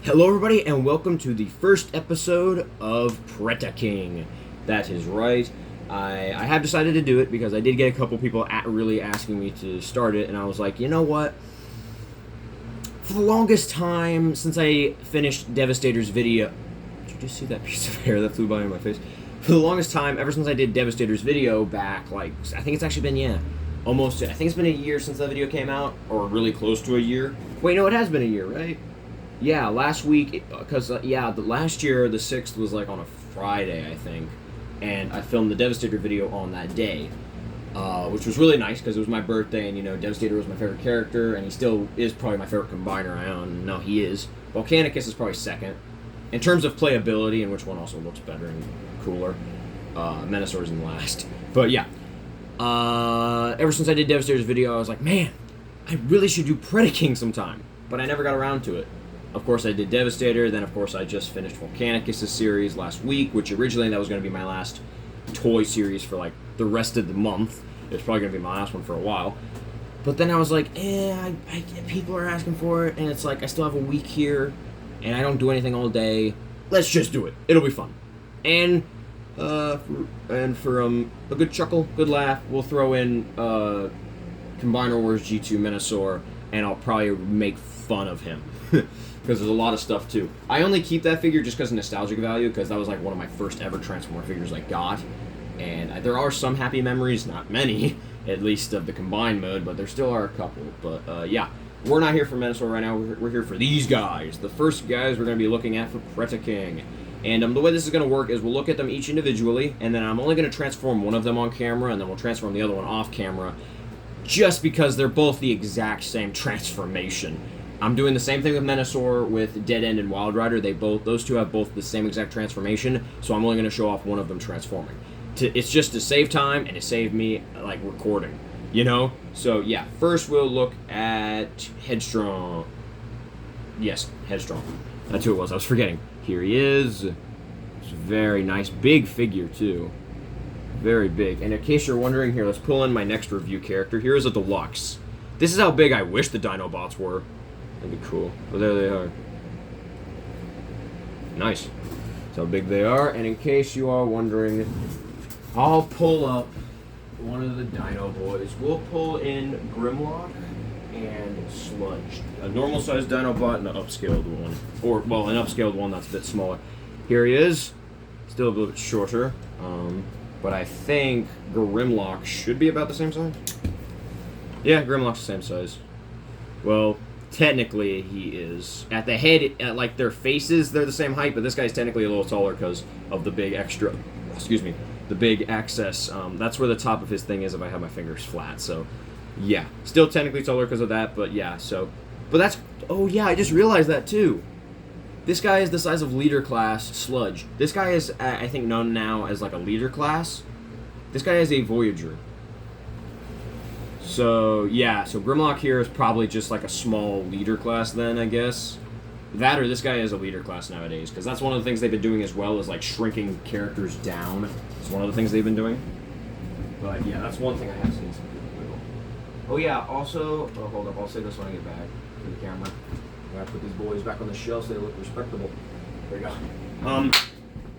Hello everybody and welcome to the first episode of Predaking. That is right. I have decided to do it because I did get a couple people really asking me to start it, and I was like, you know what? For the longest time since I finished Devastator's video... Did you just see that piece of hair that flew by in my face? For the longest time, ever since I did Devastator's video back, like, I think it's actually been, almost, I think it's been a year since that video came out, or really close to a year. Wait, no, it has been a year, right? Yeah, last week, because, the last year, the 6th was, like, on a Friday, I think, and I filmed the Devastator video on that day, which was really nice, because it was my birthday, and, Devastator was my favorite character, and he still is probably my favorite combiner. I don't know, he is. Volcanicus is probably second. In terms of playability, and which one also looks better and cooler, Menassor's in last. But, yeah, ever since I did Devastator's video, I was like, man, I really should do Predaking sometime, but I never got around to it. Of course, I did Devastator, then of course I just finished Volcanicus' series last week, which originally that was going to be my last toy series for like the rest of the month. It was probably going to be my last one for a while. But then I was like, people are asking for it, and it's like I still have a week here, and I don't do anything all day. Let's just do it. It'll be fun. And for a good chuckle, good laugh, we'll throw in Combiner Wars G2 Menasaur, and I'll probably make fun of him. Because there's a lot of stuff too. I only keep that figure just because of nostalgic value, because that was like one of my first ever Transformer figures I got. And there are some happy memories, not many, at least of the combined mode, but there still are a couple. But yeah, we're not here for Menasor right now, we're here for these guys. The first guys we're going to be looking at for Predaking. And the way this is going to work is we'll look at them each individually, and then I'm only going to transform one of them on camera, and then we'll transform the other one off camera, just because they're both the exact same transformation. I'm doing the same thing with Menasor, with Dead End and Wild Rider. Those two have both the same exact transformation, so I'm only going to show off one of them transforming. It's just to save time and to save me, like, recording, So, yeah, first we'll look at Headstrong. Yes, Headstrong. That's who it was. I was forgetting. Here he is. It's a very nice, big figure, too. Very big. And in case you're wondering, here, let's pull in my next review character. Here is a deluxe. This is how big I wish the Dinobots were. That'd be cool. But there they are. Nice. That's how big they are. And in case you are wondering, I'll pull up one of the Dino Boys. We'll pull in Grimlock and Sludge. A normal-sized Dinobot and an upscaled one. Or, well, an upscaled one that's a bit smaller. Here he is. Still a little bit shorter. But I think Grimlock should be about the same size. Yeah, Grimlock's the same size. Well, technically he is. At the head, like their faces, they're the same height, but this guy's technically a little taller because of the big extra, the big excess. That's where the top of his thing is if I have my fingers flat, so yeah. Still technically taller because of that, but yeah, so. But that's, oh yeah, I just realized that too. This guy is the size of leader class Sludge. This guy is, I think, known now as like a leader class. This guy is a Voyager. So, yeah, so Grimlock here is probably just like a small leader class then, I guess. That or this guy is a leader class nowadays, because that's one of the things they've been doing as well, is like shrinking characters down. It's one of the things they've been doing. But yeah, that's one thing I have seen some people do. Oh yeah, also, oh, hold up, I'll say this when I get back to the camera. I gotta put these boys back on the shelf so they look respectable. There you go.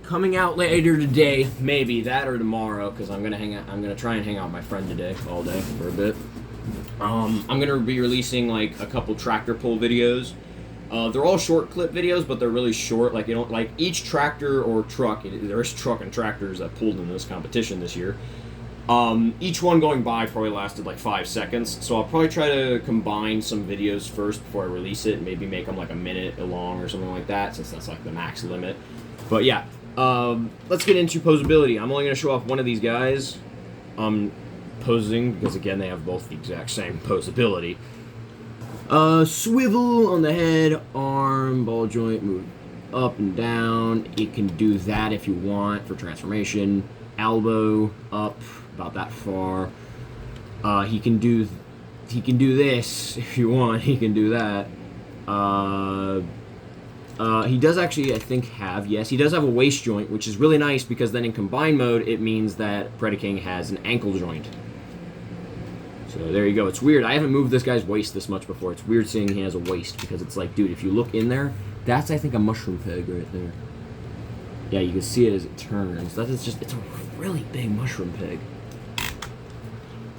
Coming out later today, maybe that or tomorrow, because I'm gonna try and hang out with my friend today all day for a bit. I'm gonna be releasing like a couple tractor pull videos. They're all short clip videos, but they're really short. Like like each tractor or truck. There's truck and tractors that pulled in this competition this year. Each one going by probably lasted like 5 seconds, so I'll probably try to combine some videos first before I release it. Maybe make them like a minute long or something like that, since that's like the max limit. But yeah. Let's get into posability. I'm only going to show off one of these guys. Posing, because again, they have both the exact same posability. Swivel on the head, arm, ball joint, move up and down. It can do that if you want for transformation. Elbow up about that far. He can do this if you want. He can do that. He does actually, I think, he does have a waist joint, which is really nice because then in combined mode, it means that Predaking has an ankle joint. So there you go. It's weird. I haven't moved this guy's waist this much before. It's weird seeing he has a waist because it's like, dude, if you look in there, That's, I think, a mushroom pig right there. Yeah, you can see it as it turns. That is just, it's a really big mushroom pig.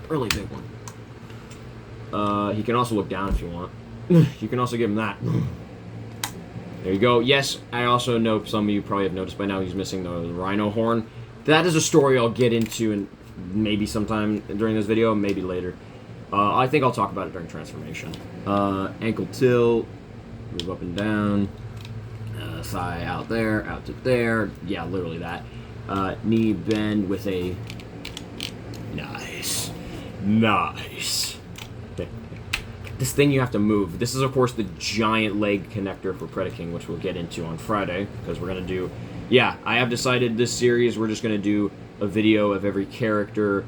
Really big one. He can also look down if you want. You can also give him that. There you go. Yes, I also know some of you probably have noticed by now he's missing the rhino horn. That is a story I'll get into in maybe sometime during this video, maybe later. I think I'll talk about it during transformation. Ankle tilt, move up and down. Thigh out there, out to there. Yeah, literally that. Knee bend with a... Nice. Nice. This thing you have to move. This is, of course, the giant leg connector for Predaking, which we'll get into on Friday, because we're going to do... Yeah, I have decided this series, we're just going to do a video of every character.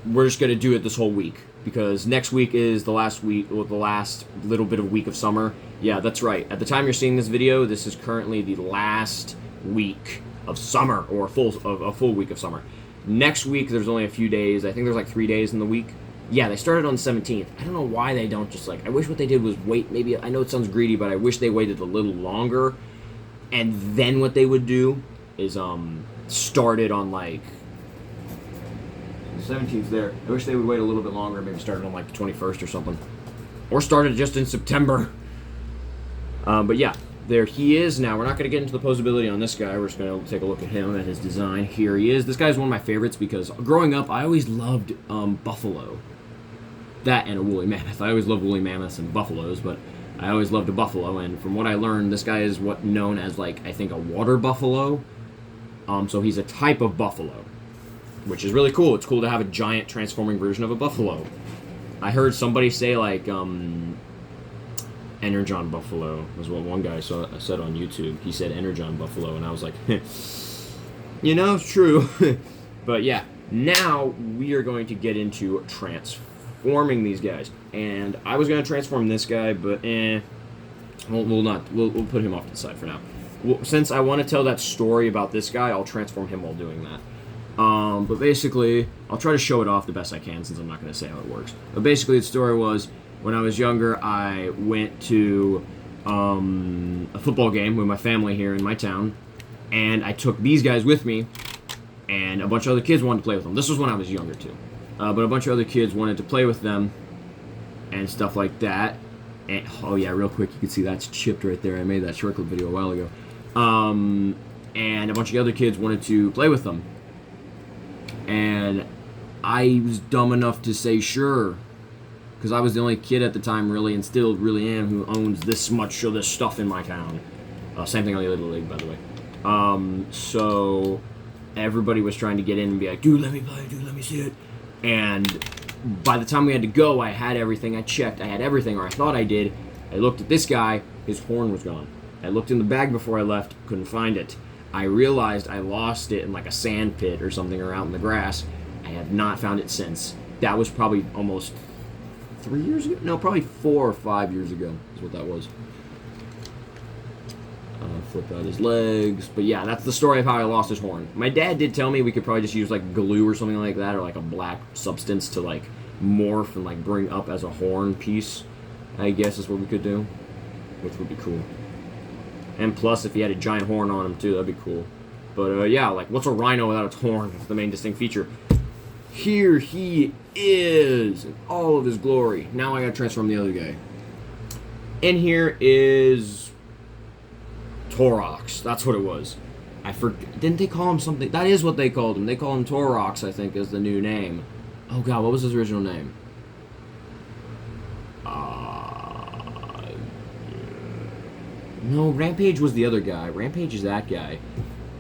We're just going to do it this whole week, because next week is the last week, or the last little bit of week of summer. Yeah, that's right. At the time you're seeing this video, this is currently the last week of summer, or a full week of summer. Next week, there's only a few days. I think there's like 3 days in the week. Yeah, they started on the 17th. I don't know why they don't just, like... I wish what they did was wait, maybe... I know it sounds greedy, but I wish they waited a little longer. And then what they would do is, started on, like... The 17th there. I wish they would wait a little bit longer, maybe started on, like, the 21st or something. Or started just in September. But yeah, there he is now. We're not going to get into the posability on this guy. We're just going to take a look at him, at his design. Here he is. This guy's one of my favorites because growing up, I always loved buffalo. That and a woolly mammoth. I always loved woolly mammoths and buffaloes, but I always loved a buffalo. And from what I learned, this guy is what known as, like, I think a water buffalo. So he's a type of buffalo, which is really cool. It's cool to have a giant transforming version of a buffalo. I heard somebody say, like, Energon Buffalo was what one guy said on YouTube. He said Energon Buffalo, and I was like, you know, it's true. But yeah, now we are going to get into transforming these guys. And I was going to transform this guy, but we'll put him off to the side for now. Since I want to tell that story about this guy, I'll transform him while doing that. But basically, I'll try to show it off the best I can since I'm not going to say how it works. But basically, the story was, when I was younger, I went to a football game with my family here in my town, and I took these guys with me, and a bunch of other kids wanted to play with them. This was when I was younger, too. But a bunch of other kids wanted to play with them and stuff like that. And, oh, yeah, real quick, you can see that's chipped right there. I made that short clip video a while ago. And a bunch of other kids wanted to play with them. And I was dumb enough to say sure, because I was the only kid at the time, really, and still really am, who owns this much of this stuff in my town. Same thing on the other league, by the way. So everybody was trying to get in and be like, dude, let me play, dude, let me see it. And by the time we had to go, I had everything. I checked. I had everything, or I thought I did. I looked at this guy. His horn was gone. I looked in the bag before I left. Couldn't find it. I realized I lost it in like a sand pit or something or out in the grass. I have not found it since. That was probably almost 3 years ago? No, probably 4 or 5 years ago is what that was. Flip out his legs. But yeah, that's the story of how I lost his horn. My dad did tell me we could probably just use like glue or something like that, or like a black substance to like morph and like bring up as a horn piece, I guess is what we could do, which would be cool. And plus, if he had a giant horn on him too, that'd be cool. But yeah, like, what's a rhino without its horn? That's the main distinct feature. Here he is in all of his glory. Now I gotta transform the other guy. In here is tourox. That's what it was. I forget. Didn't they call him something? That is what they called him. They call him tourox, I think, is the new name. Oh god, what was his original name? No, Rampage was the other guy. Rampage is that guy.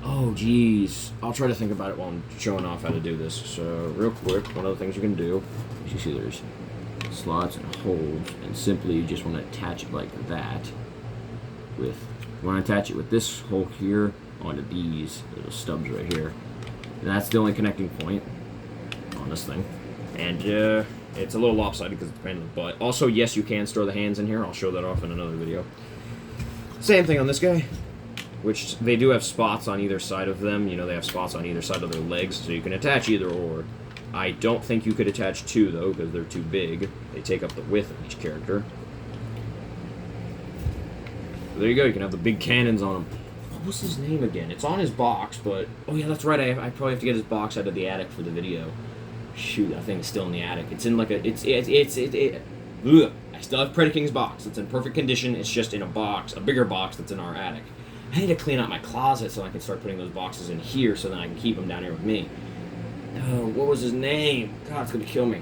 Oh, jeez. I'll try to think about it while I'm showing off how to do this. So, real quick, one of the things you can do is you see there's slots and holes, and simply you just want to attach it like that. You want to attach it with this hole here onto these little stubs right here. And that's the only connecting point on this thing. And it's a little lopsided because it's a pain in the butt. Also, yes, you can store the hands in here. I'll show that off in another video. Same thing on this guy, which they do have spots on either side of them. You know, they have spots on either side of their legs, so you can attach either or. I don't think you could attach two, though, because they're too big. They take up the width of each character. There you go. You can have the big cannons on him. What was his name again? It's on his box, but oh yeah, that's right. I probably have to get his box out of the attic for the video. Shoot, that thing is still in the attic. It's in like a ugh. I still have Predaking's box. It's in perfect condition. It's just in a box, a bigger box that's in our attic. I need to clean out my closet so I can start putting those boxes in here so then I can keep them down here with me. What was his name? God, it's gonna kill me.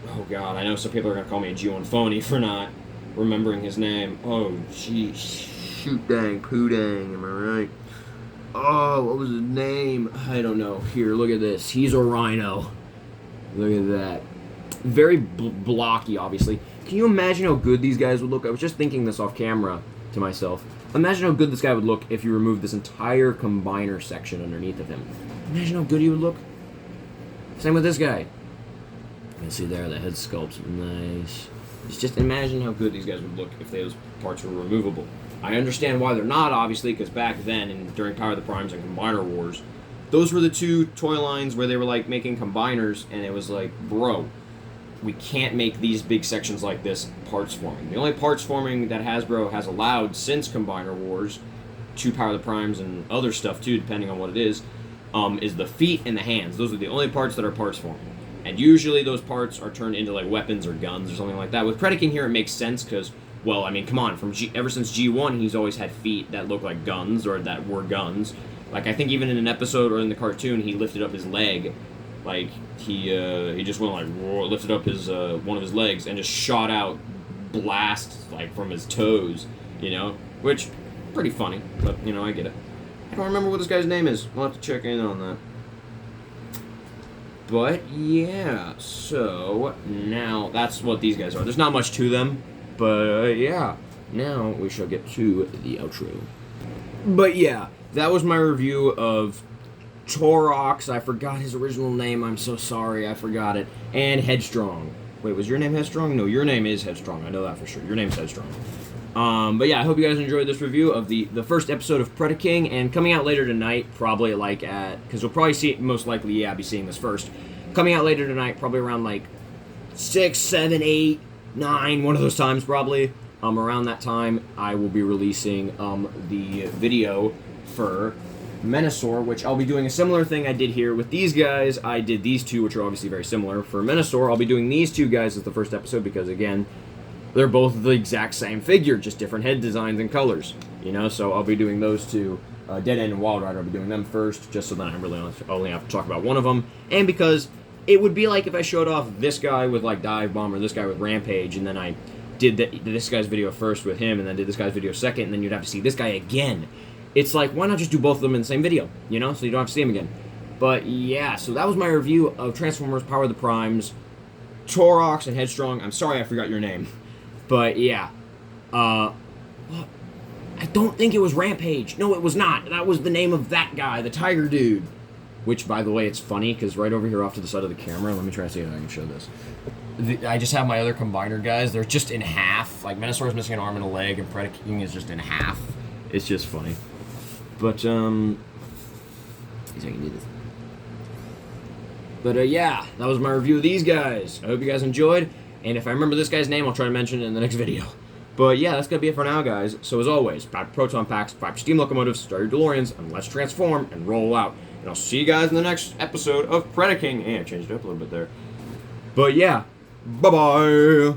Oh God, I know some people are gonna call me a G1 phony for not remembering his name. Oh, jeez. Shoot dang, poo dang, am I right? Oh, what was his name? I don't know. Here, look at this. He's a rhino. Look at that. Very blocky, obviously. Can you imagine how good these guys would look? I was just thinking this off camera to myself. Imagine how good this guy would look if you removed this entire combiner section underneath of him. Imagine how good he would look. Same with this guy. You can see there, the head sculpt's nice. Just imagine how good these guys would look if those parts were removable. I understand why they're not, obviously, because back then, and during Power of the Primes and Combiner Wars, those were the two toy lines where they were, like, making combiners, and it was like, bro, we can't make these big sections like this parts forming. The only parts forming that Hasbro has allowed since Combiner Wars, to Power of the Primes and other stuff, too, depending on what it is the feet and the hands. Those are the only parts that are parts forming. And usually those parts are turned into, like, weapons or guns or something like that. With Predaking here, it makes sense, because, well, I mean, come on, ever since G1, he's always had feet that look like guns, or that were guns. Like, I think even in an episode or in the cartoon, he lifted up his leg. Like, he just went, like, lifted up his, one of his legs and just shot out blasts, like, from his toes, you know? Which, pretty funny, but, you know, I get it. I don't remember what this guy's name is. We'll have to check in on that. But, yeah, so, now, that's what these guys are. There's not much to them, but, yeah. Now, we shall get to the outro. But, yeah, that was my review of Tourox. I forgot his original name. I'm so sorry. I forgot it. And Headstrong. Wait, was your name Headstrong? No, your name is Headstrong. I know that for sure. Your name's Headstrong. But yeah, I hope you guys enjoyed this review of the first episode of Predaking, and coming out later tonight, probably like because we'll probably see it, most likely, yeah, be seeing this first. Coming out later tonight, probably around like 6, 7, 8, 9, one of those times probably. Around that time, I will be releasing the video for Menasor, which I'll be doing a similar thing I did here with these guys. I did these two, which are obviously very similar. For Menasor, I'll be doing these two guys as the first episode because, again, they're both the exact same figure, just different head designs and colors, you know? So I'll be doing those two. Dead End and Wild Rider, I'll be doing them first, just so that I really only have to talk about one of them. And because it would be like if I showed off this guy with, like, Dive Bomb or this guy with Rampage, and then I did this guy's video first with him, and then did this guy's video second, and then you'd have to see this guy again. It's like, why not just do both of them in the same video, you know, so you don't have to see them again. But, yeah, so that was my review of Transformers Power of the Primes, Tourox, and Headstrong. I'm sorry I forgot your name. But, yeah. I don't think it was Rampage. No, it was not. That was the name of that guy, the tiger dude. Which, by the way, it's funny, because right over here off to the side of the camera, let me try to see if I can show this. I just have my other combiner guys. They're just in half. Like, Menasor is missing an arm and a leg, and Predaking is just in half. It's just funny. But, see if I can do this. But, yeah, that was my review of these guys. I hope you guys enjoyed. And if I remember this guy's name, I'll try to mention it in the next video. But yeah, that's going to be it for now, guys. So as always, 5 proton packs, 5 steam locomotives, start your DeLoreans, and let's transform and roll out. And I'll see you guys in the next episode of Predaking. And I changed it up a little bit there. But yeah, bye-bye.